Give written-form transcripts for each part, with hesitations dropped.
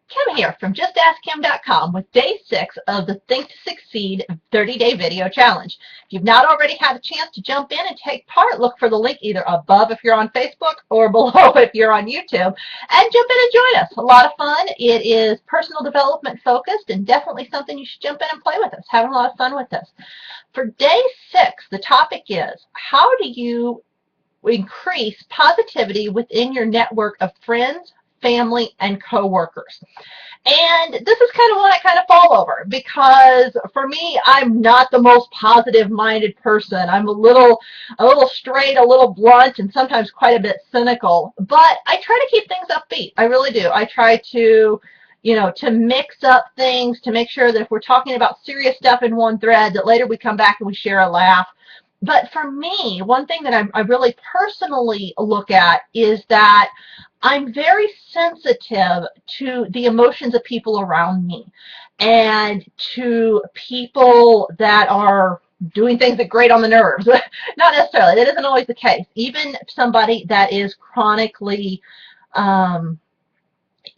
Kim here from JustAskKim.com with day 6 of the Think to Succeed 30-day video challenge. If you've not already had a chance to jump in and take part, look for the link either above if you're on Facebook or below if you're on YouTube, and jump in and join us. A lot of fun. It is personal development focused and definitely something you should jump in and play with us. Having a lot of fun with this. For day 6, the topic is, how do you increase positivity within your network of friends, family, and coworkers? And this is kind of what I kind of fall over, because for me, I'm not the most positive minded person. I'm a little straight, a little blunt, and sometimes quite a bit cynical, but I try to keep things upbeat. I really do. I try to to mix up things, to make sure that if we're talking about serious stuff in one thread, that later we come back and we share a laugh. But for me, one thing that I really personally look at is that I'm very sensitive to the emotions of people around me and to people that are doing things that grate on the nerves. Not necessarily. That isn't always the case. Even somebody that is chronically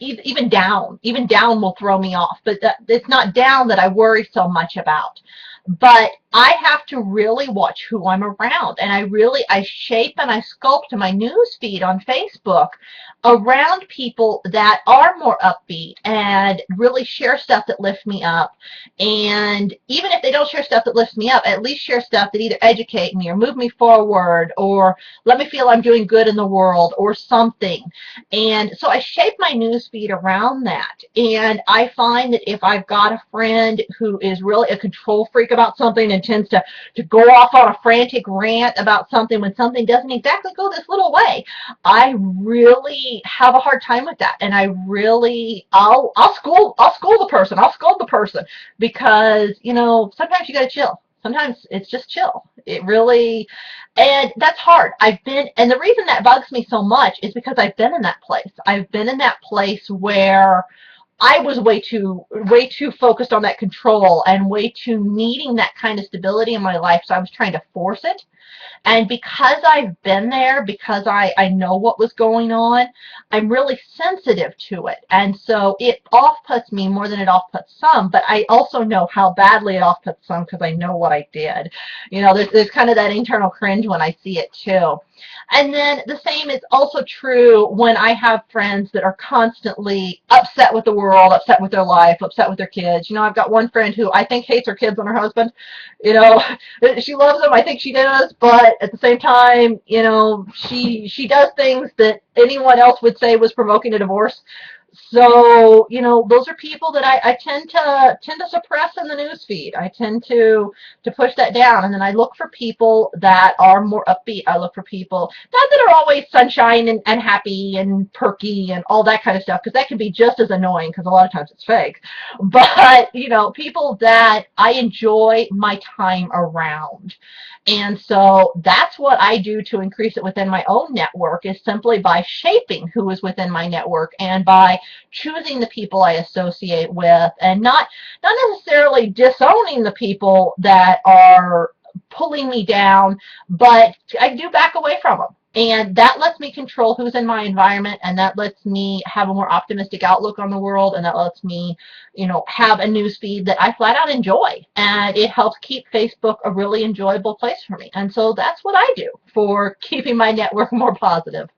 even down will throw me off, but it's not down that I worry so much about. But I have to really watch who I'm around, and I shape and I sculpt my news feed on Facebook around people that are more upbeat and really share stuff that lifts me up. And even if they don't share stuff that lifts me up, at least share stuff that either educate me or move me forward or let me feel I'm doing good in the world or something. And so I shape my news feed around that. And I find that if I've got a friend who is really a control freak about something and tends to go off on a frantic rant about something when something doesn't exactly go this little way, I really have a hard time with that. And I'll school the person. I'll scold the person, because sometimes you got to chill. Sometimes it's just chill. It really, and that's hard. And the reason that bugs me so much is because I've been in that place. I've been in that place where I was way too focused on that control and way too needing that kind of stability in my life. So I was trying to force it. And because I've been there, because I know what was going on, I'm really sensitive to it. And so it off-puts me more than it off-puts some, but I also know how badly it off-puts some because I know what I did. There's kind of that internal cringe when I see it too. And then the same is also true when I have friends that are constantly upset with the world, upset with their life, upset with their kids. I've got one friend who I think hates her kids and her husband. She loves them, I think she does, but at the same time, she does things that anyone else would say was provoking a divorce. So, those are people that I tend to suppress in the news feed. I tend to push that down, and then I look for people that are more upbeat. I look for people not that are always sunshine and happy and perky and all that kind of stuff, because that can be just as annoying, because a lot of times it's fake. But, people that I enjoy my time around. And so that's what I do to increase it within my own network, is simply by shaping who is within my network and by choosing the people I associate with, and not necessarily disowning the people that are pulling me down, but I do back away from them. And that lets me control who's in my environment, and that lets me have a more optimistic outlook on the world, and that lets me, have a news feed that I flat out enjoy. And it helps keep Facebook a really enjoyable place for me. And so that's what I do for keeping my network more positive.